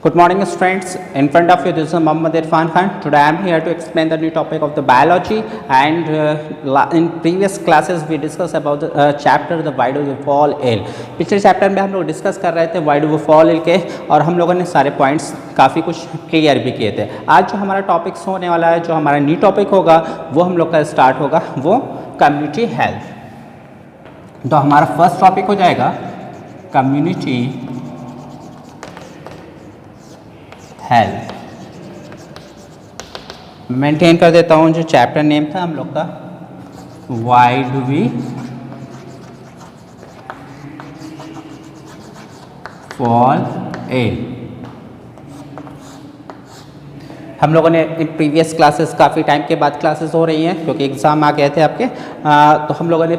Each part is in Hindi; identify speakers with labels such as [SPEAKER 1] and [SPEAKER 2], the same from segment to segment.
[SPEAKER 1] Good morning students, in front of you this is Muhammad Irfan Khan. Today I am here to explain the new topic of the biology and in previous classes we discussed about the chapter the why do we fall ill. पिछले चैप्टर में हम लोग डिस्कस कर रहे थे why do we fall ill के और हम लोगों ने सारे पॉइंट्स काफ़ी कुछ क्लियर भी किए थे। आज जो हमारा टॉपिक्स होने वाला है, जो हमारा न्यू टॉपिक होगा वो हम लोग का स्टार्ट होगा वो कम्युनिटी हेल्थ। तो हमारा फर्स्ट टॉपिक हो जाएगा कम्युनिटी हेल्थ। मेंटेन कर देता हूँ जो चैप्टर नेम था हम लोग का why do we fall ill. हम लोगों ने प्रीवियस क्लासेस काफ़ी टाइम के बाद क्लासेस हो रही हैं क्योंकि एग्ज़ाम आ गए थे आपके। तो हम लोगों ने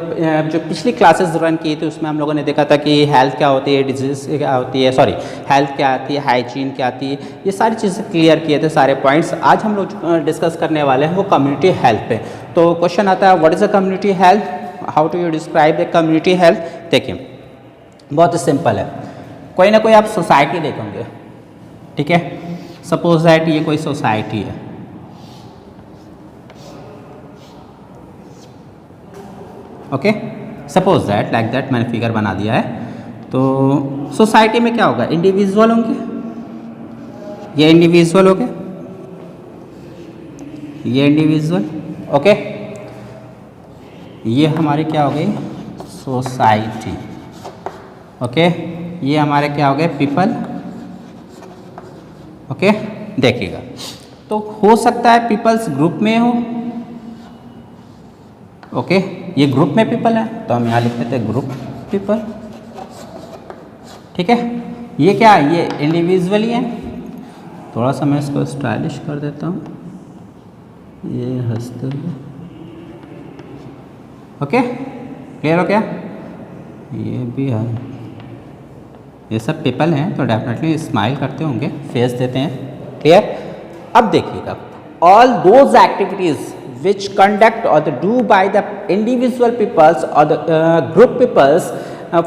[SPEAKER 1] जो पिछली क्लासेस रन की थी उसमें हम लोगों ने देखा था कि हेल्थ क्या होती है, डिजीज़ क्या होती है, हेल्थ क्या आती है, हाइजीन क्या आती है, ये सारी चीज़ें क्लियर किए थे सारे पॉइंट्स। आज हम लोग डिस्कस करने वाले हैं वो कम्युनिटी हेल्थ पे। तो क्वेश्चन आता है what is a community health, how do you describe the community health. देखिए बहुत सिंपल है, कोई ना कोई आप सोसाइटी देखोगे, ठीक है। सपोज दैट ये कोई सोसाइटी है, okay. Suppose that like that मैंने फिगर बना दिया है। तो सोसाइटी में क्या होगा, इंडिविजुअल होंगे, ये इंडिविजुअल हो गए, ये इंडिविजुअल, ओके। ये हमारी क्या हो गई सोसाइटी, ओके। ये हमारे क्या हो गए पीपल, ओके। देखिएगा तो हो सकता है पीपल्स ग्रुप में हो, ओके। ये ग्रुप में पीपल है तो हम यहाँ लिख देते हैं ग्रुप पीपल, ठीक है। ये क्या है, ये इंडिविजुअली है। थोड़ा सा मैं इसको स्टाइलिश कर देता हूँ, ये हंसते हुए, ओके। क्लियर हो क्या, ये भी है, ये सब पीपल हैं तो डेफिनेटली स्माइल करते होंगे, फेस देते हैं, क्लियर। अब देखिएगा all those activities which conduct or do by the individual peoples or the group peoples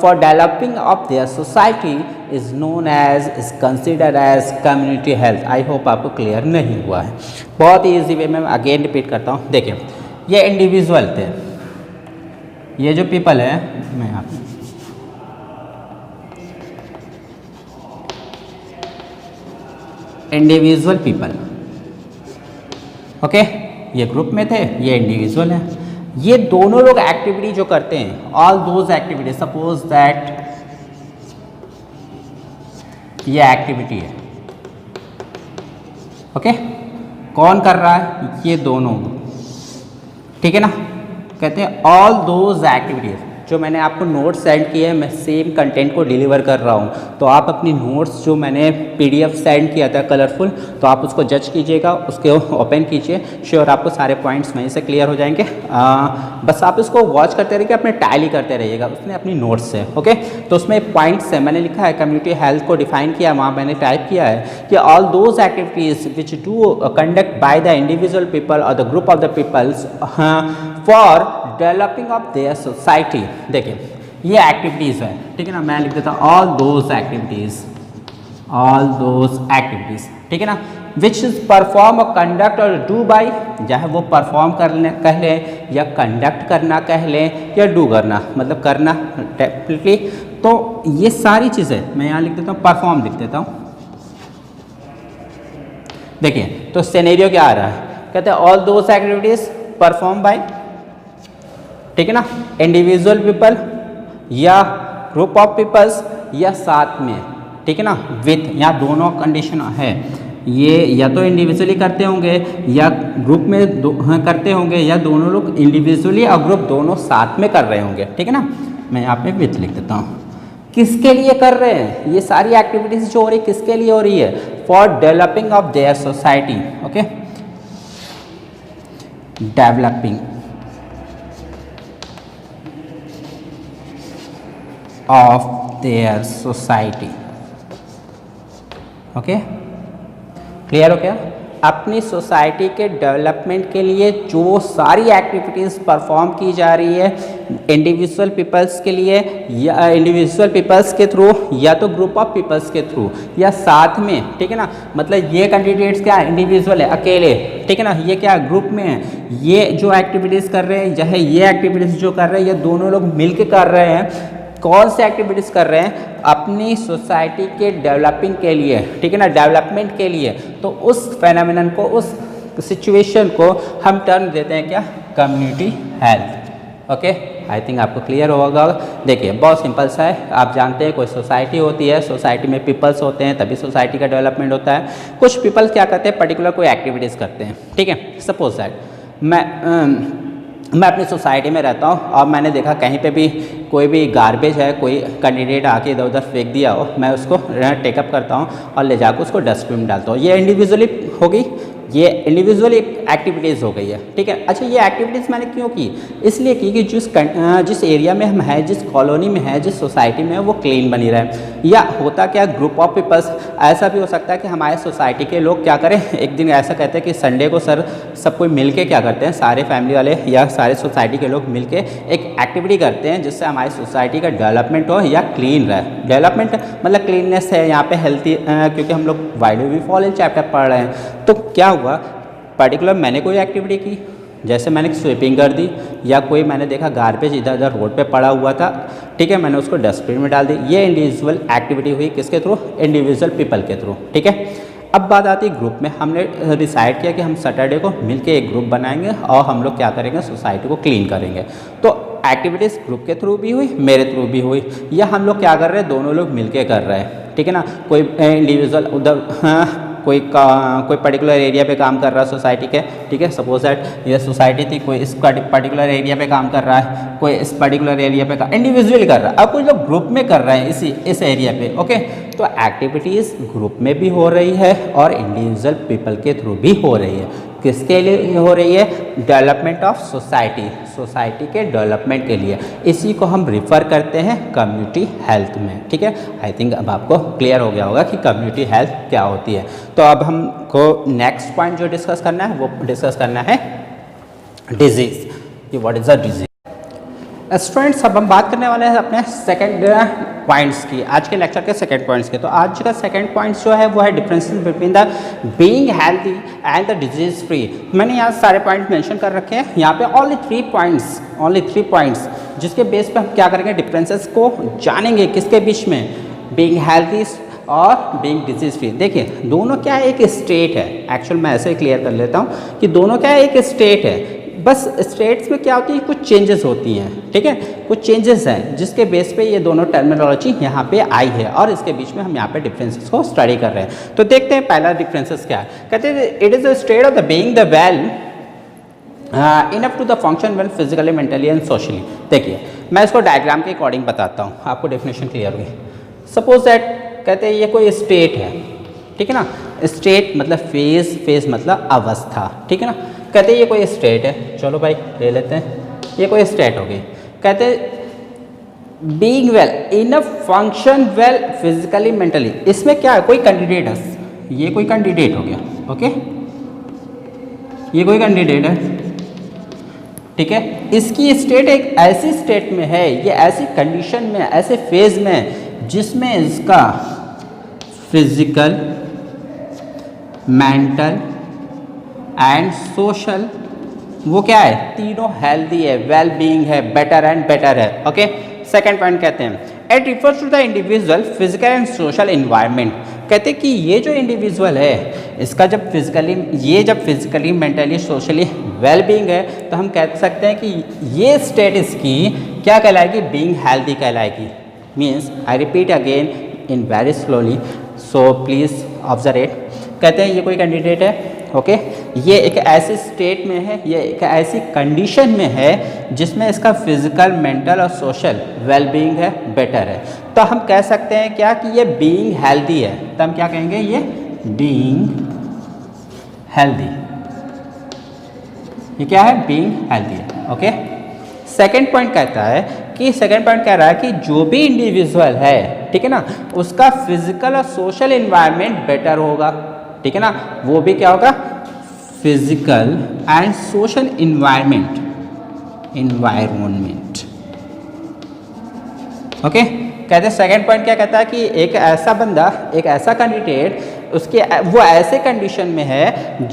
[SPEAKER 1] for developing of their society is known as is considered as community health। I hope आपको क्लियर नहीं हुआ है, बहुत ही ईजी वे में अगेन रिपीट करता हूँ। देखिए ये इंडिविजुअल थे, ये जो पीपल है, मैं यहाँ पे इंडिविजुअल पीपल, ओके। ये ग्रुप में थे, ये इंडिविजुअल है। ये दोनों लोग एक्टिविटी जो करते हैं, all those activity, suppose that ये एक्टिविटी है, ओके। कौन कर रहा है, ये दोनों, ठीक है ना। कहते हैं ऑल दोज एक्टिविटीज, जो मैंने आपको नोट्स सेंड किए हैं, मैं सेम कंटेंट को डिलीवर कर रहा हूँ। तो आप अपनी नोट्स जो मैंने पीडीएफ सेंड किया था कलरफुल, तो आप उसको जज कीजिएगा, उसके ओपन कीजिए, श्योर आपको सारे पॉइंट्स वहीं से क्लियर हो जाएंगे। बस आप इसको वॉच करते रहिए, अपने टैली करते रहिएगा उसने अपनी नोट्स से, ओके। तो उसमें पॉइंट्स है, मैंने लिखा है कम्युनिटी हेल्थ को डिफाइन किया, वहाँ मैंने टाइप किया है कि all those activities which do conduct by the individual people और the group of the peoples for developing of their society. देखिए ये एक्टिविटीज़ है, ठीक है ना। मैं लिख देता हूँ all those activities, all those activities, ठीक है ना, विच इज़ परफॉर्म और कंडक्ट और डू बाई, चाहे वो परफॉर्म करने कह लें या कंडक्ट करना कह लें या डू करना, मतलब करना डेफिनेटली। तो ये सारी चीज़ें मैं यहाँ लिख देता हूँ, परफॉर्म लिख देता हूँ। देखिए तो सिनेरियो क्या आ रहा है, कहते हैं all those activities perform by, ठीक है ना, इंडिविजुअल पीपल या ग्रुप ऑफ पीपल्स या साथ में, ठीक है ना, विथ, यहाँ दोनों कंडीशन है। ये या तो इंडिविजुअली करते होंगे या ग्रुप में करते होंगे, या दोनों लोग इंडिविजुअली और ग्रुप दोनों साथ में कर रहे होंगे, ठीक है ना। मैं यहाँ पे विथ लिख देता हूँ। किसके लिए कर रहे हैं ये सारी एक्टिविटीज़ जो हो रही है, किसके लिए हो रही है, for developing of their society, okay. Developing of their society, okay. Clear हो क्या, अपनी सोसाइटी के डेवलपमेंट के लिए जो सारी एक्टिविटीज़ परफॉर्म की जा रही है इंडिविजुअल पीपल्स के लिए या इंडिविजुअल पीपल्स के थ्रू या तो ग्रुप ऑफ पीपल्स के थ्रू या साथ में, ठीक है ना। मतलब ये कैंडिडेट्स क्या इंडिविजुअल है, अकेले, ठीक है ना, ये क्या ग्रुप में है, ये जो एक्टिविटीज़ कर रहे हैं चाहे ये एक्टिविटीज़ जो कर रहे हैं ये दोनों लोग मिलकर कर रहे हैं। कौन से एक्टिविटीज़ कर रहे हैं, अपनी सोसाइटी के डेवलपिंग के लिए, ठीक है ना, डेवलपमेंट के लिए। तो उस फेनोमेनन को, उस सिचुएशन को हम टर्म देते हैं क्या, community health. Okay, I think आपको क्लियर होगा। देखिए बहुत सिंपल सा है, आप जानते हैं कोई सोसाइटी होती है, सोसाइटी में पीपल्स होते हैं तभी सोसाइटी का डेवलपमेंट होता है। कुछ पीपल्स क्या करते हैं, पर्टिकुलर कोई एक्टिविटीज़ करते हैं, ठीक है। सपोज दैट मैं अपनी सोसाइटी में रहता हूँ और मैंने देखा कहीं पे भी कोई भी गार्बेज है, कोई कैंडिडेट आके इधर उधर फेंक दिया हो, मैं उसको टेकअप करता हूँ और ले जाकर उसको डस्टबिन में डालता हूँ। ये इंडिविजुअली होगी, ये इंडिविजुअली एक्टिविटीज़ हो गई है, ठीक है। अच्छा, ये एक्टिविटीज़ मैंने क्यों की, इसलिए की कि जिस एरिया में हम हैं, जिस कॉलोनी में है, जिस सोसाइटी में है वो क्लीन बनी रहे। या होता क्या, ग्रुप ऑफ पीपल्स, ऐसा भी हो सकता है कि हमारे सोसाइटी के लोग क्या करें, एक दिन ऐसा कहते हैं कि संडे को सर सब कोई मिल के क्या करते हैं, सारे फैमिली वाले या सारे सोसाइटी के लोग मिल के एक एक्टिविटी करते हैं जिससे हमारी सोसाइटी का डेवलपमेंट हो या क्लीन रहे। डेवलपमेंट मतलब क्लीननेस है यहाँ पे, हेल्थी, क्योंकि हम लोग widely we fall in chapter पढ़ रहे हैं। तो क्या हुआ, पर्टिकुलर मैंने कोई एक्टिविटी की, जैसे मैंने स्वीपिंग कर दी, या कोई मैंने देखा गार्बेज इधर उधर रोड पे पड़ा हुआ था, ठीक है, मैंने उसको डस्टबिन में डाल दी। ये इंडिविजुअल एक्टिविटी हुई, किसके थ्रू, इंडिविजुअल पीपल के थ्रू, ठीक है। अब बात आती है ग्रुप में, हमने डिसाइड किया कि हम सैटरडे को मिलके एक ग्रुप बनाएंगे और हम लोग क्या करेंगे, सोसाइटी को क्लीन करेंगे। तो एक्टिविटीज़ ग्रुप के थ्रू भी हुई, मेरे थ्रू भी हुई, या हम लोग क्या कर रहे हैं, दोनों लोग मिलके कर रहे हैं, ठीक है ना। कोई इंडिविजुअल उधर कोई पर्टिकुलर एरिया पे काम कर रहा है सोसाइटी के, ठीक है। सपोज दैट ये सोसाइटी थी, कोई इस पर्टिकुलर एरिया पे काम कर रहा है, कोई इस पर्टिकुलर एरिया पे इंडिविजुअली कर रहा है। अब कुछ लोग ग्रुप में कर रहे हैं इस एरिया पे, ओके। तो एक्टिविटीज़ ग्रुप में भी हो रही है और इंडिविजुअल पीपल के थ्रू भी हो रही है। किसके लिए हो रही है, डेवलपमेंट ऑफ सोसाइटी, सोसाइटी के डेवलपमेंट के लिए। इसी को हम रिफ़र करते हैं कम्युनिटी हेल्थ में, ठीक है। आई थिंक अब आपको क्लियर हो गया होगा कि कम्युनिटी हेल्थ क्या होती है। तो अब हमको नेक्स्ट पॉइंट जो डिस्कस करना है वो डिस्कस करना है डिजीज़, कि what is a disease. Students, अब हम बात करने वाले हैं अपने सेकंड पॉइंट्स की, आज के लेक्चर के सेकंड पॉइंट्स के। तो आज का सेकंड पॉइंट्स जो है वो है differences between the being healthy and the disease free. मैंने यहाँ सारे पॉइंट मेंशन कर रखे हैं, यहाँ पे ओनली थ्री पॉइंट्स जिसके बेस पे हम क्या करेंगे, डिफरेंसेस को जानेंगे किसके बीच में, बीइंग हेल्दी और बीइंग डिजीज फ्री। देखिए दोनों क्या है, एक स्टेट है। एक्चुअल मैं ऐसे ही क्लियर कर लेता हूँ कि दोनों क्या है, एक स्टेट है। बस स्टेट्स में क्या होती है, कुछ चेंजेस होती हैं, ठीक है, कुछ चेंजेस हैं जिसके बेस पे ये दोनों टर्मिनोलॉजी यहाँ पे आई है और इसके बीच में हम यहाँ पे डिफरेंसेस को स्टडी कर रहे हैं। तो देखते हैं पहला डिफरेंसेस क्या है। कहते हैं it is a state of the being the well enough to the function well physically, mentally and socially. देखिए मैं इसको डायग्राम के अकॉर्डिंग बताता हूँ, आपको डेफिनेशन क्लियर होगी। सपोज दैट कहते हैं ये कोई स्टेट है, ठीक है ना। स्टेट मतलब फेज मतलब अवस्था, ठीक है ना। कहते हैं ये कोई स्टेट है, चलो भाई ले लेते हैं, ये कोई स्टेट होगी। कहते हैं being well in a function well physically mentally, इसमें क्या है, कोई कैंडिडेट है, ये कोई कैंडिडेट हो गया, ओके, ये कोई कैंडिडेट है, ठीक है। इसकी स्टेट एक ऐसी स्टेट में है, ये ऐसी कंडीशन में, ऐसे फेज में जिसमें इसका फिजिकल, मेंटल एंड सोशल वो क्या है, तीनों हेल्दी है, वेल बीइंग है, बेटर एंड बेटर है, ओके। सेकंड पॉइंट कहते हैं it refers to the individual physical and social environment. कहते हैं कि ये जो इंडिविजुअल है इसका जब physically mentally socially well being है तो हम कह सकते हैं कि ये स्टेट इसकी क्या कहलाएगी, बीइंग हेल्दी कहलाएगी। Means I repeat again in very slowly, so please observe it. कहते हैं ये कोई कैंडिडेट है, ओके, ये एक ऐसी स्टेट में है, ये एक ऐसी कंडीशन में है जिसमें इसका फिजिकल, मेंटल और सोशल वेल बीइंग है, बेटर है। तो हम कह सकते हैं क्या कि ये बीइंग हेल्दी है, तो हम क्या कहेंगे, ये बीइंग हेल्दी, ये क्या है, बीइंग हेल्दी है, ओके। सेकेंड पॉइंट कहता है कि सेकेंड पॉइंट कह रहा है कि जो भी इंडिविजुअल है, ठीक है ना, उसका फिजिकल और सोशल एनवायरनमेंट बेटर होगा, ठीक है ना। वो भी क्या होगा, physical and social environment, okay, कहते हैं सेकंड पॉइंट क्या कहता है कि एक ऐसा बंदा, एक ऐसा कैंडिडेट उसके वो ऐसे कंडीशन में है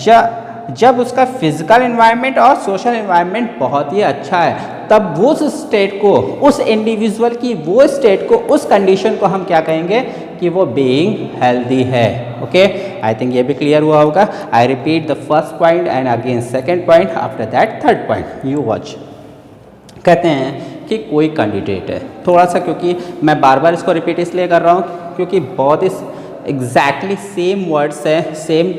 [SPEAKER 1] जब उसका फिजिकल एनवायरनमेंट और सोशल एनवायरनमेंट बहुत ही अच्छा है, तब वो उस स्टेट को, उस इंडिविजुअल की वो स्टेट को, उस कंडीशन को हम क्या कहेंगे कि वो बीइंग हेल्दी है। ओके, आई थिंक ये भी क्लियर हुआ होगा। I repeat the first point and again second point, after that third point, you watch. कहते हैं कि कोई कैंडिडेट है, थोड़ा सा, क्योंकि मैं बार बार इसको रिपीट इसलिए कर रहा हूँ क्योंकि बहुत ही एग्जैक्टली सेम वर्ड्स है, सेम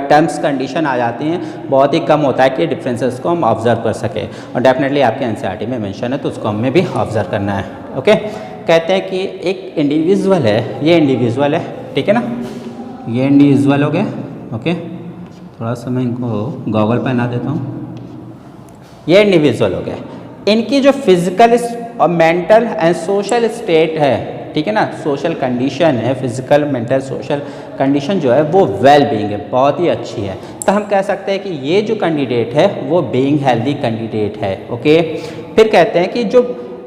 [SPEAKER 1] टर्म्स कंडीशन आ जाती हैं, बहुत ही कम होता है कि डिफरेंसेस को हम ऑब्जर्व कर सकें, और डेफिनेटली आपके एनसीईआरटी में मेंशन है तो उसको हमें भी ऑब्जर्व करना है। ओके, कहते हैं कि एक इंडिविजुअल है, ये इंडिविजुअल है, ठीक है ना, ये इंडिविजुअल हो गए। ओके, थोड़ा सा मैं इनको गॉगल पहना देता हूँ। ये इंडिविजुअल हो गए, इनकी जो फिजिकल और मेंटल एंड सोशल स्टेट है, ठीक है ना, सोशल कंडीशन है, फिजिकल मेंटल सोशल कंडीशन जो है वो वेल बीइंग है, बहुत ही अच्छी है। तो हम कह सकते हैं कि ये जो कैंडिडेट है वो बीइंग हेल्दी कैंडिडेट है। ओके, फिर कहते हैं कि जो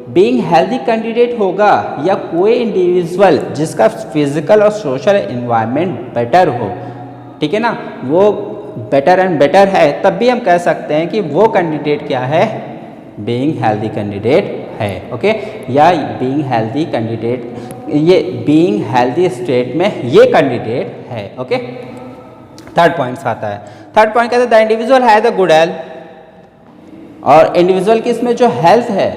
[SPEAKER 1] बीइंग हेल्दी कैंडिडेट होगा या कोई इंडिविजुअल जिसका फिजिकल और सोशल एनवायरनमेंट बेटर हो, ठीक है ना, वो बेटर एंड बेटर है, तब भी हम कह सकते हैं कि वो कैंडिडेट क्या है, बीइंग हेल्दी कैंडिडेट है। ओके, या बीइंग हेल्दी कैंडिडेट, ये बीइंग हेल्दी स्टेट में ये कैंडिडेट है। ओके, थर्ड पॉइंट आता है। थर्ड पॉइंट कहते हैं the individual has a good health, और इंडिविजुअल की इसमें जो हेल्थ है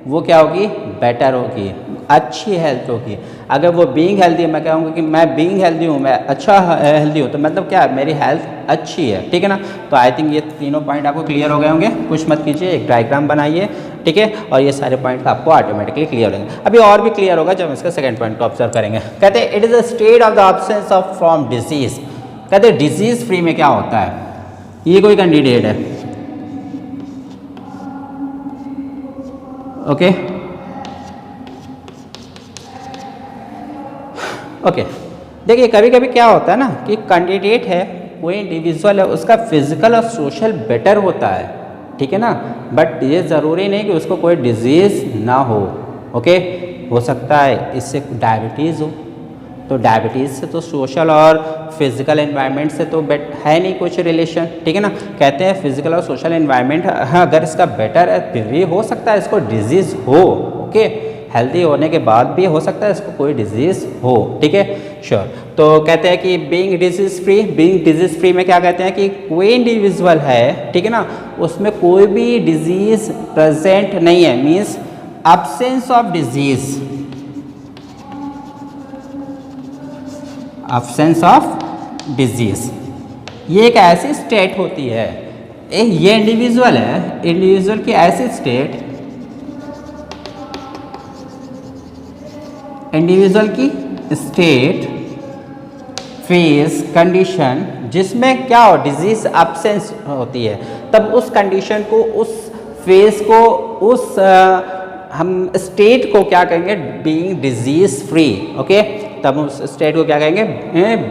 [SPEAKER 1] वो क्या होगी, बेटर होगी, अच्छी हेल्थ होगी। अगर वो बीइंग हेल्दी है, मैं कहूँगा कि मैं बीइंग हेल्दी हूँ, मैं अच्छा हेल्दी हूँ, तो मतलब क्या, मेरी हेल्थ अच्छी है, ठीक है ना। तो आई थिंक ये तीनों पॉइंट आपको क्लियर हो गए होंगे, कुछ मत कीजिए, एक डायग्राम बनाइए, ठीक है, और ये सारे पॉइंट आपको ऑटोमेटिकली क्लियर होंगे। अभी और भी क्लियर होगा जब हम इसका सेकंड पॉइंट को ऑब्जर्व करेंगे। कहते हैं it is a state of the absence of from disease. कहते हैं डिजीज फ्री में क्या होता है, ये कोई कैंडिडेट है। ओके, ओके, देखिए कभी कभी क्या होता है ना कि कैंडिडेट है, कोई इंडिविजुअल है, उसका फिजिकल और सोशल बेटर होता है, ठीक है ना, बट ये ज़रूरी नहीं कि उसको कोई डिजीज़ ना हो। ओके, हो सकता है इससे डायबिटीज़ हो, तो डायबिटीज़ से तो सोशल और फिजिकल एनवायरनमेंट से तो है नहीं कुछ रिलेशन, ठीक है ना। कहते हैं फिजिकल और सोशल एनवायरनमेंट अगर इसका बेटर है फिर भी हो सकता है इसको डिजीज़ हो। ओके, हेल्दी होने के बाद भी हो सकता है इसको कोई डिजीज़ हो, ठीक है, श्योर। तो कहते हैं कि being disease free, being disease free में क्या कहते हैं कि कोई इंडिविजुअल है, ठीक है ना, उसमें कोई भी डिजीज़ प्रेजेंट नहीं है, means absence of disease, absence of disease, ये एक ऐसी स्टेट होती है, ये इंडिविजुअल है, इंडिविजुअल की ऐसी स्टेट, इंडिविजुअल की स्टेट, फेज, कंडीशन जिसमें क्या हो, डिजीज एब्सेंस होती है, तब उस कंडीशन को, उस फेज को, उस हम स्टेट को क्या कहेंगे, बीइंग डिजीज फ्री। ओके, तब उस स्टेट को क्या कहेंगे,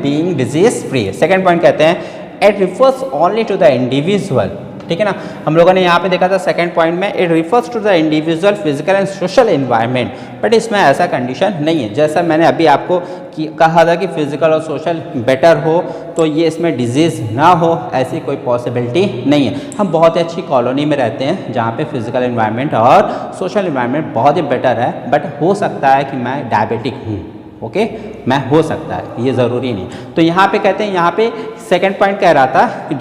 [SPEAKER 1] being disease free. Second point कहते हैं it refers only to the individual, ठीक है ना। हम लोगों ने यहाँ पे देखा था सेकंड पॉइंट में it refers to the individual physical and social environment, but इसमें ऐसा कंडीशन नहीं है। जैसा मैंने अभी आपको कहा था कि फिजिकल और सोशल बेटर हो तो ये इसमें डिजीज़ ना हो, ऐसी कोई पॉसिबिलिटी नहीं है। हम बहुत ही अच्छी कॉलोनी में रहते हैं जहाँ पे फिजिकल एनवायरनमेंट और सोशल एनवायरनमेंट बहुत ही बेटर है, बट हो सकता है कि मैं डायबिटिक हूँ। ओके, मैं हो सकता है, ये ज़रूरी नहीं। तो यहाँ पे कहते हैं, यहाँ पे सेकंड पॉइंट कह रहा था कि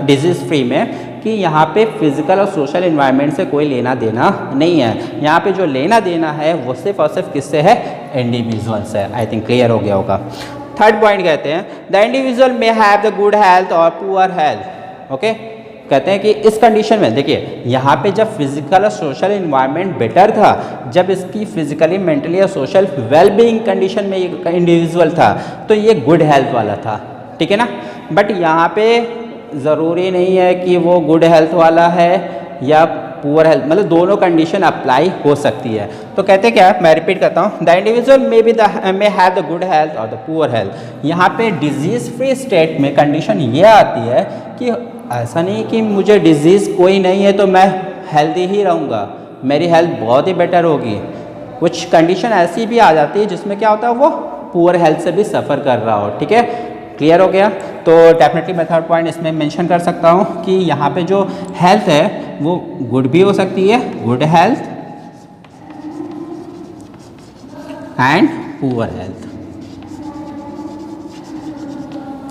[SPEAKER 1] डिजीज़ फ्री में कि यहाँ पे फिजिकल और सोशल एनवायरनमेंट से कोई लेना देना नहीं है। यहाँ पे जो लेना देना है वो सिर्फ और सिर्फ किससे है, इंडिविजुअल से। आई थिंक क्लियर हो गया होगा। थर्ड पॉइंट कहते हैं the individual may have the good health और पुअर हेल्थ। ओके, कहते हैं कि इस कंडीशन में देखिए यहाँ पे जब फिजिकल और सोशल एनवायरनमेंट बेटर था, जब इसकी फिजिकली मेंटली और सोशल वेल बीइंग कंडीशन में ये इंडिविजुअल था तो ये गुड हेल्थ वाला था, ठीक है ना। बट यहाँ पे ज़रूरी नहीं है कि वो गुड हेल्थ वाला है या पुअर हेल्थ, मतलब दोनों कंडीशन अप्लाई हो सकती है। तो कहते हैं क्या, मैं रिपीट करता हूँ, the individual may have the good health और द पुअर हेल्थ। यहाँ पे डिजीज़ फ्री स्टेट में कंडीशन ये आती है कि ऐसा नहीं कि मुझे डिजीज़ कोई नहीं है तो मैं हेल्दी ही रहूँगा, मेरी हेल्थ बहुत ही बेटर होगी। कुछ कंडीशन ऐसी भी आ जाती है जिसमें क्या होता है वो पुअर हेल्थ से भी सफ़र कर रहा हो, ठीक है। क्लियर हो गया। तो डेफिनेटली मैं थर्ड पॉइंट इसमें मेंशन कर सकता हूँ कि यहाँ पे जो हेल्थ है वो गुड भी हो सकती है, good health and poor health.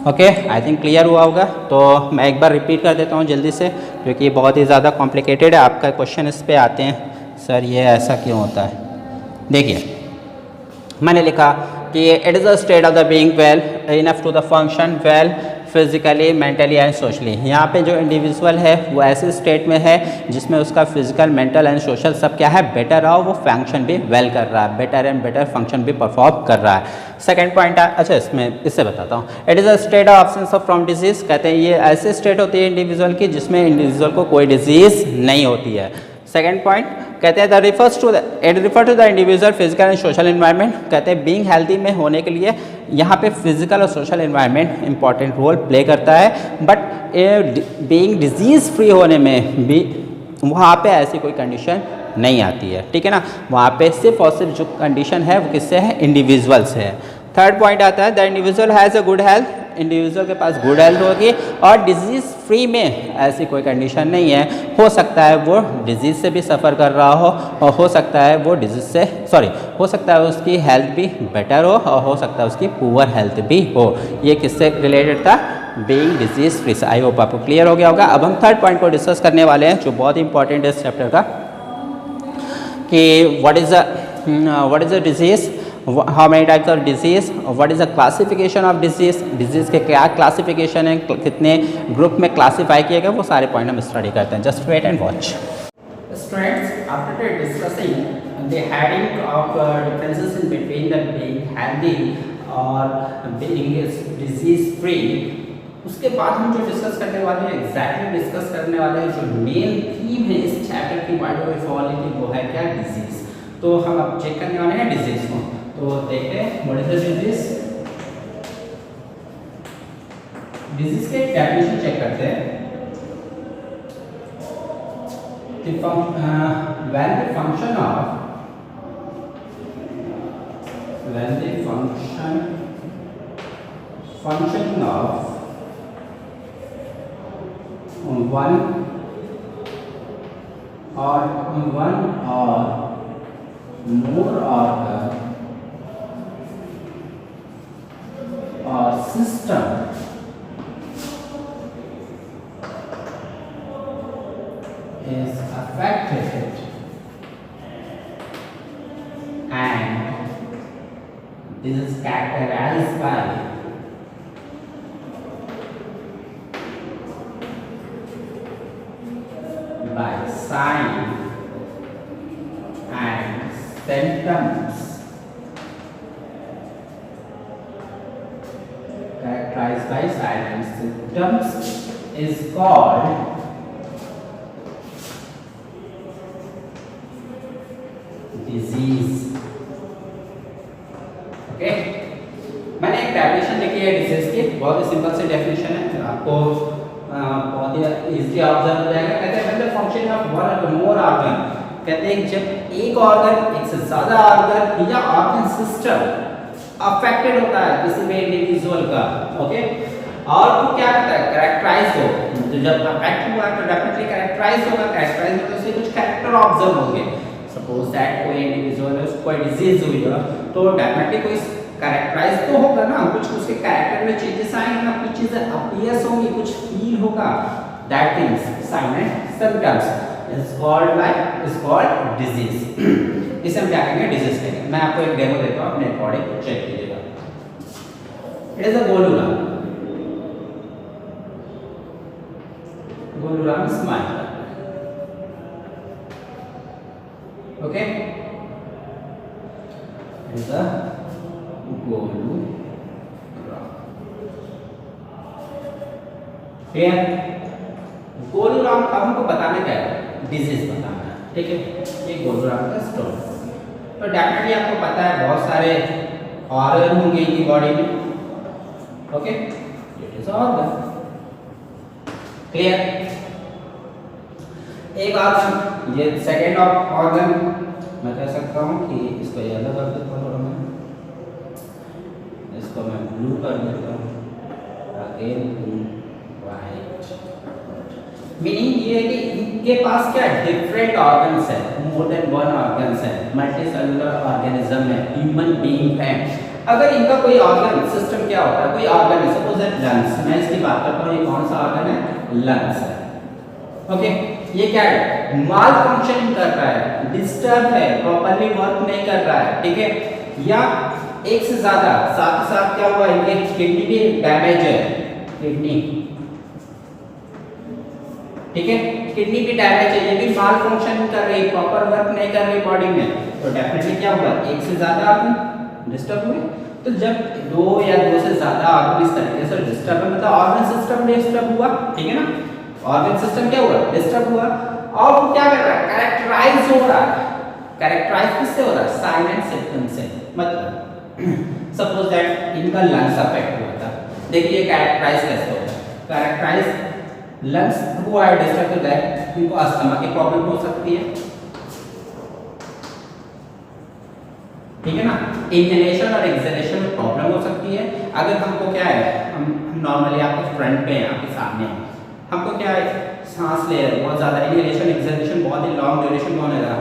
[SPEAKER 1] Okay, I think clear हुआ होगा। तो मैं एक बार रिपीट कर देता हूँ जल्दी से, क्योंकि ये बहुत ही ज़्यादा कॉम्प्लिकेटेड है। आपका क्वेश्चन इस पे आते हैं, सर ये ऐसा क्यों होता है। देखिए मैंने लिखा कि it is a state of the being well enough to the function well physically mentally and socially. यहाँ पे जो इंडिविजुअल है वो ऐसे स्टेट में है जिसमें उसका फिजिकल मेंटल एंड सोशल सब क्या है, बेटर रहा, वो फंक्शन भी वेल कर रहा है, बेटर एंड बेटर फंक्शन भी परफॉर्म कर रहा है। सेकंड पॉइंट है, अच्छा इसमें इससे बताता हूँ, it is a state of absence of from disease. कहते हैं ये ऐसे स्टेट होती है इंडिविजुअल की जिसमें इंडिविजुअल को कोई डिजीज़ नहीं होती है। सेकेंड पॉइंट कहते हैं the refers to the it refer to the individual physical and social environment. कहते हैं बीइंग हेल्दी में होने के लिए यहाँ पे फिजिकल और social environment important role play करता है, बट बीइंग डिजीज़ फ्री होने में भी वहाँ पे ऐसी कोई कंडीशन नहीं आती है, ठीक है ना। वहाँ पे सिर्फ और सिर्फ जो कंडीशन है वो किससे है, इंडिविजुअल से है। थर्ड पॉइंट आता है the individual has a good health. Individual के पास गुड हेल्थ होगी और डिजीज़ फ्री में ऐसी कोई कंडीशन नहीं है। हो सकता है वो डिजीज़ से भी सफ़र कर रहा हो और हो सकता है वो डिजीज़ से हो सकता है उसकी हेल्थ भी बेटर हो और हो सकता है उसकी पुअर हेल्थ भी हो। ये किससे रिलेटेड था, बीइंग डिजीज़ फ्री से। आई होप आपको क्लियर हो गया होगा। अब हम थर्ड पॉइंट को डिस्कस करने वाले हैं जो बहुत इंपॉर्टेंट है इस चैप्टर का, कि what is a disease, how many types of disease, what is the classification of disease, disease के क्या क्लासिफिकेशन है, कितने ग्रुप में क्लासीफाई किए गए, वो सारे पॉइंट हम स्टडी करते हैं। Just wait and watch. Students, after discussing the heading of differences in between the being healthy और being disease free, उसके बाद हम जो डिस्कस करने वाले हैं एग्जैक्टली डिस्कस करने वाले हैं जो मेन थीम है इस चैप्टर की वाइड की, वो है क्या, डिजीज। तो हम अब चेक करने वाले हैं डिजीज को। तो देखते हैं what is the disease. Disease के डेफिनेशन चेक करते हैं। when the function of one or more organ or system is affected and this is characterized by sign and symptoms, characterized by sign and symptoms is called disease. Okay, मैंने एक डेफिनेशन लिखी है डिजीज की, बहुत ही सिंपल सी डेफिनेशन है, आपको बहुत ही इजीली ऑब्जर्व हो जाएगा। कहते हैं when the function of one और मोर ऑर्गन, कहते हैं जब एक ऑर्गन, एक से ज्यादा ऑर्गन या ऑर्गन सिस्टम अफेक्टेड होता है किसी भी इंडिविजुअल का, ओके, और वो क्या करता है, कैरेक्टराइज हो। तो जब अफेक्ट हुआ तो डेफिनेटली कैरेक्टराइज होगा, कैरेक्टराइज होने से कुछ कैरेक्टर ऑब्जर्व होंगे। सपोज दैट कोई इंडिविजुअल है, उसको कोई डिजीज हुई है, तो डेफिनेटली कोई कैरेक्टराइज तो होगा ना, कुछ उसके कैरेक्टर में चेंजेस आएंगे ना, कुछ चीजें अपीयर्स होंगी, कुछ फील होगा। That things sign and symptoms is called disease. इसे हम क्या कहेंगे, डिजीज कहेंगे। मैं आपको एक डेमो देता हूं, अपने बॉडी को चेक कीजिएगा। इट इज अ गोलूराम स्माइल, okay, is a गोलूराम। ठीक है, गोलूराम का हमको बताना क्या है, डिजीज बताना है, ठीक है। ये गोलूराम का स्टोन। तो डेफिनेटली आपको पता है बहुत सारे ऑर्गन होंगे इनकी बॉडी में, okay, it is organ, clear. एक ऑर्गन, ये सेकेंड ऑर्गन मैं कह सकता हूँ कि इसको येलो कर देता हूँ थोड़ा, मैं इसको मैं ब्लू कर देता हूँ, अगेन ब्लू वाइट। मीनिंग ये है कि इनके पास क्या डिफरेंट ऑर्गन्स है, मोर देन वन ऑर्गन्स है, मल्टी सेलुलर ऑर्गेनिज्म है, ह्यूमन बीइंग है। अगर इनका कोई ऑर्गन सिस्टम क्या होता है, कोई ऑर्गन है, सपोज दैट लंग्स, मैं इसकी बात करता हूँ, ये कौन सा ऑर्गन है, लंग्स है। ओके, ये क्या है, माल फंक्शनिंग कर रहा है, डिस्टर्ब है, प्रॉपर्ली वर्क नहीं कर रहा है, ठीक है, या एक से ज्यादा, साथ ही साथ क्या हुआ, इनके किडनी भी डैमेज है, किडनी, ठीक है, किडनी भी डैमेज है, ये भी माल फंक्शन कर रही है, प्रॉपर वर्क नहीं कर रही बॉडी में, तो डेफिनेटली क्या हुआ, एक से ज्यादा ऑर्गन डिस्टर्ब हुए। तो जब दो या दो से ज्यादा ऑर्गन इस तरीके से डिस्टर्ब है, मतलब ऑर्गन सिस्टम डिस्टर्ब हुआ, ठीक है ना, ऑर्गन सिस्टम क्या हुआ, डिस्टर्ब हुआ, और वो क्या कर रहा है, कैरेक्टराइज हो रहा है। कैरेक्टराइज किससे हो रहा है, साइन एंड सिम्पटम से। मतलब सपोज दैट इनका लंग्स अफेक्ट हुआ था, देखिए कैरेक्टराइज कैसे होता है, कैरेक्टराइज लंग्स हुआ है डिस्टर्ब होता है, इनको अस्थमा की प्रॉब्लम हो सकती है, ठीक है ना, इनहेलेशन और एक्सहेलेशन में प्रॉब्लम हो सकती है। अगर हमको क्या है, हम नॉर्मली आपके फ्रंट पे हैं, आपके सामने हैं, हमको क्या है, सांस ले रहे हैं बहुत ज़्यादा, इनहेलेशन एक्सहेलेशन बहुत ही लॉन्ग ड्यूरेशन में होने लगा,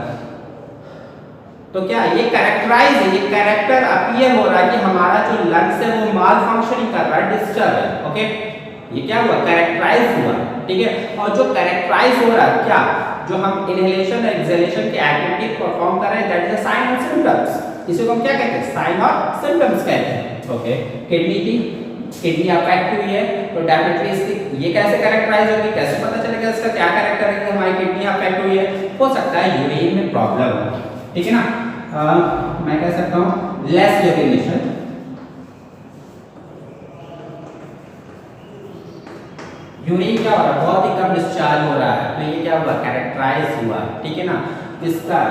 [SPEAKER 1] तो क्या ये कैरेक्टराइज है, ये कैरेक्टर अपीयर हो रहा है कि हमारा जो लंग्स है वो माल फंक्शनिंग कर रहा है, डिस्टर्ब है। ओके, ये क्या हुआ, कैरेक्टराइज हुआ, ठीक है। और जो कैरेक्टराइज हो रहा है क्या, जो हम इनहेलेशन और एक्सहेलेशन की एक्टिविटी परफॉर्म कर रहे हैं, that is a sign and symptoms. इसे को हम क्या कहते हैं, साइन और सिम्पटम्स कहते हैं। ओके, किडनी की किडनी अफेक्ट हुई है, तो डेफिनेटली इसकी ये कैसे कैरेक्टराइज होगी, कैसे पता चलेगा इसका क्या कैरेक्टर है कि हमारी किडनी अफेक्ट हुई है, हो सकता है यूरिन में प्रॉब्लम हो, ठीक है ना। मैं कह सकता हूँ लेस यूरिनेशन, यूरिन क्या हो रहा है, बहुत ही कम डिस्चार्ज हो रहा है, तो ये क्या हुआ, कैरेक्टराइज हुआ, ठीक है ना। इसका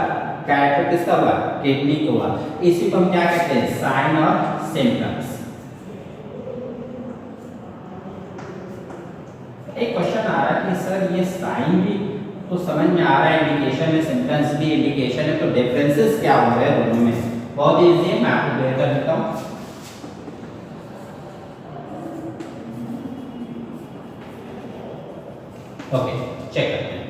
[SPEAKER 1] कैरेक्टर किसका हुआ, किडनी को हुआ, इसी को हम क्या कहते हैं, साइन और सिम्पटम्स। एक क्वेश्चन आ रहा है कि सर ये साइन भी तो समझ में आ रहा है, इंडिकेशन है, सिम्पटम्स भी इंडिकेशन है, तो डिफरेंसेस क्या हो रहे हैं दोनों में, बहुत इजी है, मैं आपको क्लियर कर देता हूँ। ओके, चेक करते हैं,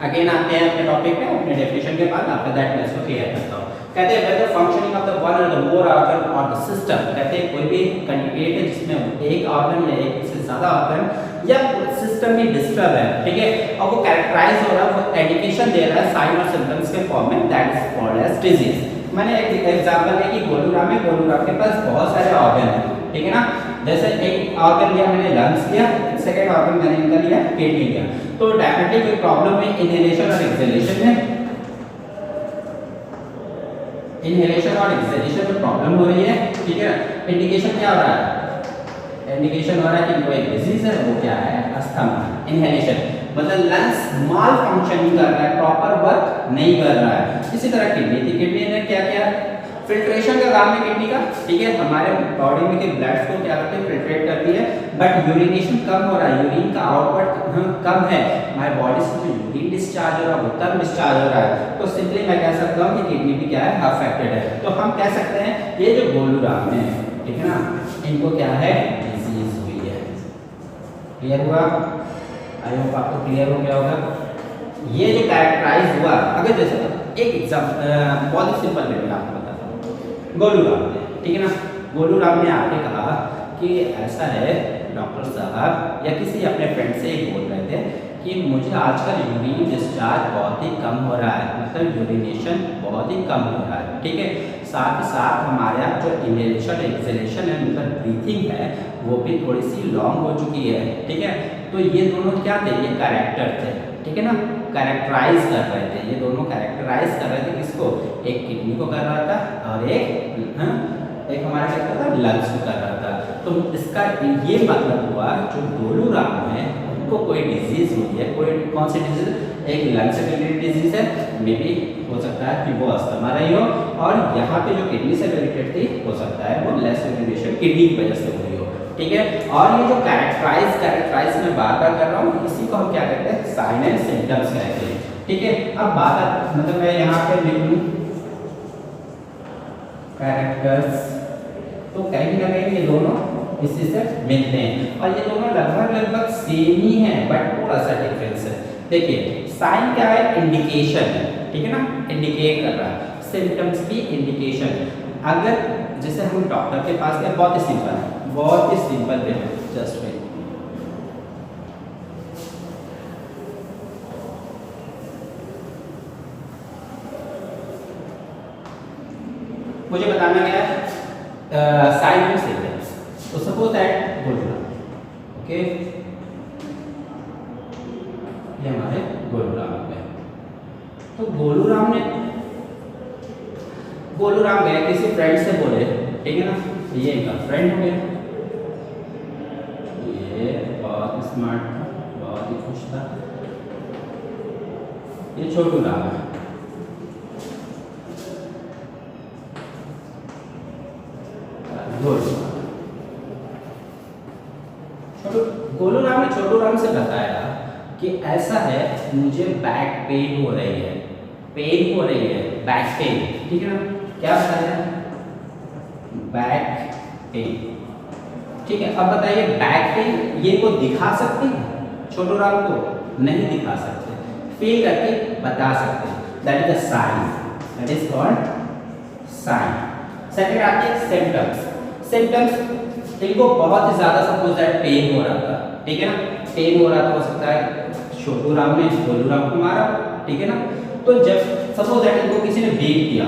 [SPEAKER 1] अगेन आते हैं अपने टॉपिक पे, अपने डेफिनेशन के बाद आफ्टर दैट मैं इसको क्लियर करता हूँ। कहते हैं whether functioning of the one और द मोर ऑर्गन और द सिस्टम, कहते हैं कोई भी कैंडिडेट है जिसमें एक ऑर्गन या एक से ज्यादा ऑर्गन या सिस्टम भी डिस्टर्ब है, ठीक है, और वो कैरेक्टराइज हो रहा है, वो इंडिकेशन दे रहा है साइन और सिम्पटम्स के फॉर्म में, that is called as disease. मैंने एक एग्जांपल दिया कि गोलूराम है, गोलूराम के पास बहुत सारे ऑर्गन है, ठीक है ना, जैसे एक ऑर्गन लिया मैंने लंग्स लिया, सेकंड ऑर्गन मैंने इनका लिया किडनी लिया, तो डेफिनेटली कोई प्रॉब्लम है इनहेलेशन और एक्सहेलेशन में, इनहेलेशन और एक्सहेलेशन में प्रॉब्लम हो रही है, ठीक है। इंडिकेशन क्या हो रहा है, इंडिकेशन हो रहा है कि कोई डिजीज है, वो क्या है, अस्थमा। इनहेलेशन मतलब लंग्स माल फंक्शनिंग कर रहा है, प्रॉपर वर्क नहीं कर रहा है। इसी तरह किडनी थी, किडनी ने क्या किया, फिल्ट्रेशन का काम है किडनी का, ठीक है, हमारे बॉडी में के ब्लड्स को क्या करते हैं, फिल्ट्रेट करती है, बट यूरिनेशन कम हो रहा है, यूरिन का आउटपुट कम है, हमारे बॉडी से जो यूरिन डिस्चार्ज हो रहा है वो कम डिस्चार्ज हो रहा है, तो सिंपली मैं कह सकता हूँ कि किडनी भी क्या है, अफेक्टेड है। तो हम कह सकते हैं ये जो गोलूराम है, ठीक है ना, इनको क्या है, डिजीज हुई है। क्लियर हुआ, आई होप आपको क्लियर हो गया होगा। ये जो कैरेक्टराइज हुआ, अगर जैसे एक एग्जाम्पल बहुत ही सिंपल वे में आपको बताता हूँ, गोलूराम ने, ठीक है ना, गोलूराम ने आके कहा कि ऐसा है डॉक्टर साहब, या किसी अपने फ्रेंड से ही बोल रहे थे कि मुझे आजकल यूरिन डिस्चार्ज बहुत ही कम हो रहा है, मतलब यूरिनेशन बहुत ही कम हो रहा है, ठीक है, साथ ही साथ हमारे यहाँ जो इनहेलेशन एक्सहेलेशन है, मतलब ब्रीथिंग है, वो भी थोड़ी सी लॉन्ग हो चुकी है, ठीक है। तो ये दोनों क्या थे, ये कैरेक्टर थे, ठीक है ना, कैरेक्टराइज कर रहे थे, ये दोनों कैरेक्टराइज कर रहे थे किसको, एक किडनी को कर रहा था और एक हमारा क्या कर रहा था, लंग्स को कर रहा था। तो इसका ये मतलब हुआ जो गोलूराम है उनको कोई डिजीज हुई है, कोई कौन सी डिजीज, एक लंग से रिलेटेड डिजीज है, मे बी हो सकता है कि वो अस्थमा रही हो, और यहाँ पे जो किडनी से रिलेटेड थी हो सकता है वो लेस यूरिनेशन किडनी की वजह से हुई हो, ठीक है। और ये जो कैरेक्टराइज मैं बार बार कर रहा हूँ, इसी को हम क्या कहते हैं, साइन एंड सिम्पटम्स कहते हैं, ठीक है। अब बात मतलब मैं यहाँ पे लिख लूँ कैरेक्टर्स। तो कहीं ना कहीं ये दोनों इसी से मिलते हैं और ये दोनों लगभग सेम ही है, बट थोड़ा सा डिफरेंस है। देखिए साइन क्या है, इंडिकेशन है, ठीक है ना, इंडिकेट कर रहा है। सिम्टम्स भी इंडिकेशन है। अगर जैसे हम डॉक्टर के पास गए, बहुत ही सिंपल है, बहुत ही सिंपल वे, जस्ट वेट। मुझे बताना क्या है, साइन एंड सिम्टम्स। तो सपोज दैट गोलूराम, ओके, ये हमारे गोलूराम है। तो गोलूराम गए किसी फ्रेंड से बोले, ठीक है ना, ये इनका फ्रेंड हो गया, ये बहुत स्मार्ट था, बहुत ही खुश था, ये छोटू राम है। गोलू राम ने छोटू राम से बताया कि ऐसा है, मुझे बैक पेन हो रही है, बैक पेन, ठीक है ना, क्या बताया, बैक पेन, ठीक है। अब बताइए बैक पेन ये को दिखा सकते हैं, छोटू राम को नहीं दिखा सकते, फील करके बता सकते हैं, that is the sign, that is called sign. Second आते हैं सिम्टम्स। सिम्टम्स इनको बहुत ही ज्यादा सपोज दैट पेन हो रहा था, ठीक है ना, पेन हो रहा था, हो सकता है छोटू राम ने गोलू राम को मारा, ठीक है ना। तो जब सपोज दैट इनको किसी ने बीट किया,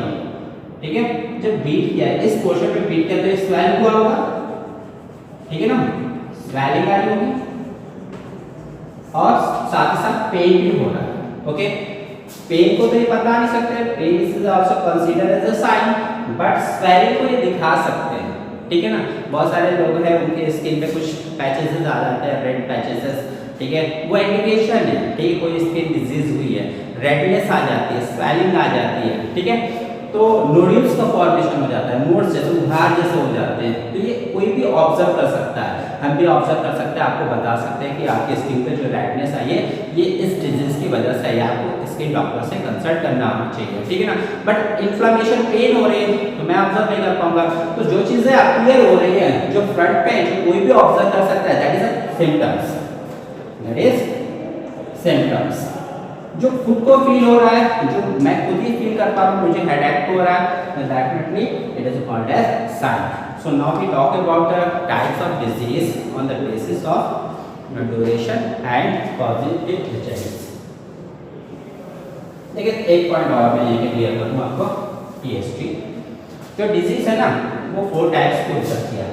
[SPEAKER 1] ठीक है, जब बीट किया इस पोर्शन पे बीट किया तो स्वेलिंग हुआ होगा, ठीक है ना, स्वेलिंग आई होगी और साथ ही साथ पेन भी हो रहा है, ओके। पेन को तो ये बता नहीं सकते, pain is also consider as a sign, but swelling को ये दिखा सकते हैं, ठीक है ना। बहुत सारे लोग हैं उनके स्किन पे कुछ पैचेस आ जाते हैं, रेड पैचेस, ठीक है, वो इंडिकेशन है, ठीक है, कोई स्किन डिजीज हुई है, रेडनेस आ जाती है, स्वेलिंग आ जाती है, ठीक है, तो नोड्यूल्स का फॉर्मेशन हो जाता है, मोड्स जैसे उभार जैसे हो जाते हैं, तो ये कोई भी ऑब्जर्व कर सकता है, हम भी ऑब्जर्व कर सकते हैं, आपको बता सकते हैं कि आपकी स्किन पे जो रेडनेस आई है ये इस डिजीज की वजह से है, आपको स्किन डॉक्टर से कंसल्ट करना होना चाहिए, ठीक है ना। बट इन्फ्लेमेशन पेन हो रही है तो मैं ऑब्जर्व नहीं कर पाऊंगा, तो जो चीजें अपीयर हो रही है, जो फ्रंट पे जो कोई भी ऑब्जर्व कर सकता है, that is symptoms, that is symptoms. जो खुद को फील हो रहा है, जो मैं खुद ही फील कर पा रहा हूँ, मुझे हेडेक हो रहा है, तो definitely it is called as sign. So now we talk about the types of disease on the basis of duration and positive results. देखिए एक पॉइंट और मैं ये क्लियर कर दूं आपको, पीएसटी जो डिजीज है ना वो 4 टाइप्स की हो सकती है।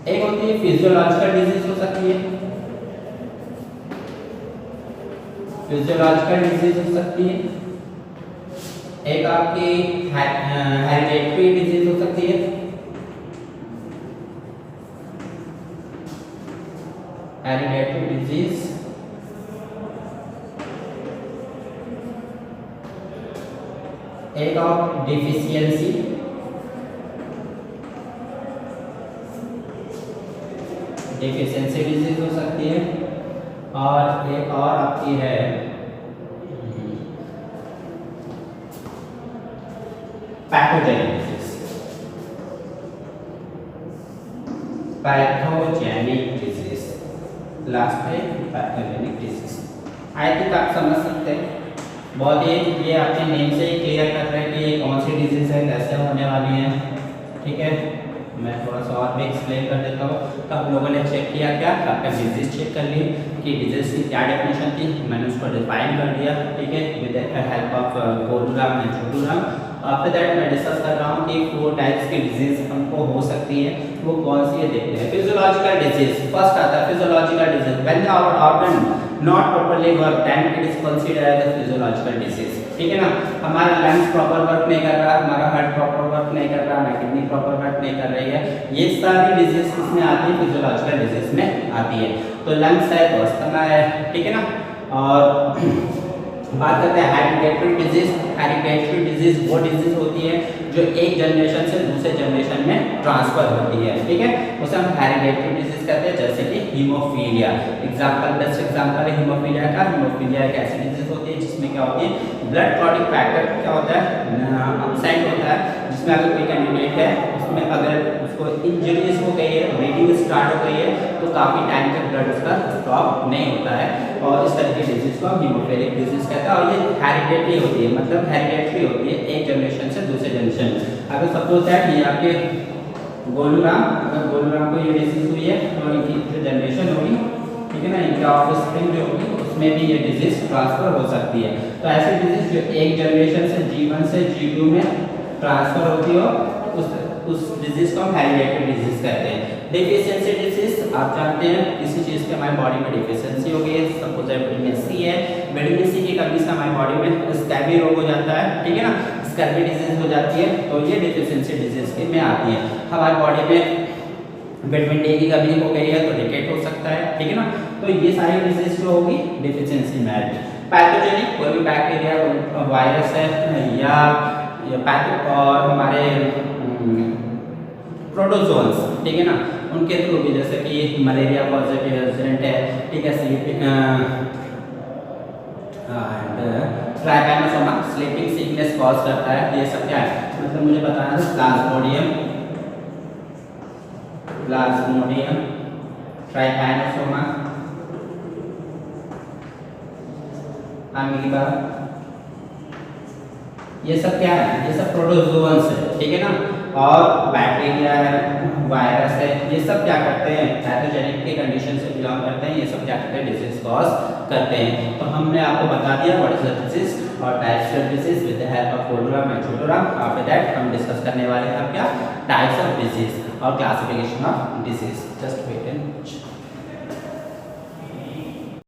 [SPEAKER 1] एक होती है फिजियोलॉजिकल डिजीज हो सकती है, फिजियोलॉजिकल डिजीज हो सकती है, एक आपकी हेरिडेटरी डिजीज हो सकती है, हेरिडेटरी डिजीज, एक ऑफ डिफिशियंसी, डिजीज हो सकती है, और एक और आपकी है पैथोजेनिक डिजीज, लास्ट है पैथोजेनिक डिजीज। आई थिंक आप समझ सकते हैं, बहुत ही ये आपके नेम से ही क्लियर कर रहे हैं कि ये कौन सी डिजीज है, कैसे होने वाली है, ठीक है। मैं थोड़ा सा और भी एक्सप्लेन कर देता हूँ। तो आप लोगों ने चेक किया क्या, आपका डिजीज चेक कर लिए कि डिजीज की क्या डेफिनेशन थी, मैंने उसको डिफाइन कर दिया, ठीक है, with the help of Golu Ram and Chhotu Ram. After that मैं डिस्कस कर रहा हूँ कि 4 टाइप्स की डिजीज हमको हो सकती है, वो कौन सी है देखते हैं। फिजियोलॉजिकल डिजीज फर्स्ट आता है, physiological disease when the organ not properly work then it is considered as a physiological disease, ठीक है ना। हमारा लंग्स प्रॉपर वर्क नहीं कर रहा, हमारा हार्ट प्रॉपर वर्क नहीं कर रहा, हमारी किडनी प्रॉपर वर्क नहीं कर रही है, ये सारी डिजीज किसमें आती है, फिजियोलॉजिकल डिजीज में आती है। तो लंग्स है तो अस्थमा है, ठीक है ना। और बात करते हैं हेरिडेटरी डिजीज। हेरिडेटरी डिजीज वो डिजीज होती है जो एक जनरेशन से दूसरे जनरेशन में ट्रांसफर होती है, ठीक है, उसे हम हेरिडेटरी डिजीज कहते हैं। जैसे कि हीमोफीलिया एग्जांपल, बेस्ट एग्जांपल है हीमोफीलिया का। हीमोफीलिया एक ऐसी डिजीज होती है जिसमें क्या होती है ब्लड क्लॉटिंग फैक्टर क्या होता है अपसेंट होता है, जिसमें अगर कोई कैंडिडेट है उसमें अगर उसको इंजरीज हो गई है, ब्लीडिंग स्टार्ट हो गई है, तो काफ़ी टाइम तक ब्लड उसका स्टॉप नहीं होता है, और इस तरह की डिजीज को हम हीमोफिलिक डिजीज कहते हैं। और ये हेरिडेटरी होती है, मतलब हेरिडेटरी होती है एक जनरेशन से दूसरे जनरेशन। अगर सपोज दैट ये आपके गोलूराम, अगर गोलूराम को ये डिजीज हुई है तो इनकी जो जनरेशन होगी, ठीक है ना, इनका ऑफस्प्रिंग जो होगी उसमें भी ये डिजीज ट्रांसफर हो सकती है। तो ऐसी डिजीज जो एक जनरेशन से G1 से G2 में ट्रांसफर होती हो, उस डिजीज को हम हेरिडेटरी डिजीज कहते हैं। डेफिशिएंसी डिजीज आप जानते हैं किसी चीज़ की हमारी बॉडी में डेफिशिएंसी हो गई है, सपोज विटामिन सी है, विटामिन सी की कमी से हमारी बॉडी में स्कैबी रोग हो जाता है, ठीक है ना, स्कैबी डिजीज हो जाती है, तो ये डेफिशिएंसी डिजीज के में आती है। हमारी बॉडी में विटामिन डी की कमी हो गई है तो रिकेट हो सकता है, ठीक है ना, तो ये सारी डिजीज जो होगी डेफिशिएंसी में आएगी। पैथोजेनिक कोई भी बैक्टीरिया वायरस है या पैथो और हमारे प्रोटोजोन्स, ठीक है ना, उनके थ्रू भी, जैसे कि मलेरिया पॉजिटिव एजेंट है, ठीक है, ट्राइपैनोसोमा स्लीपिंग सिकनेस कॉज करता है, ये सब क्या है, मतलब मुझे बताना था प्लाज्मोडियम, ट्राइपैनोसोमा, अमीबा, ये सब क्या है, ये सब प्रोटोजोन्स है, ठीक है ना, और बैक्टीरिया है, वायरस है, ये सब क्या करते हैं, पैथोजेनिक के कंडीशन से बिलोंग करते हैं, ये सब क्या करते हैं, डिजीज कॉज करते हैं। तो हमने आपको बता दिया व्हाट इज द डिजीज और types of disease with the help of कोलोराम एंड छोटोराम। आफ्टर दैट हम डिस्कस करने वाले हैं क्या, टाइप्स ऑफ डिजीज और classification of disease. Just wait and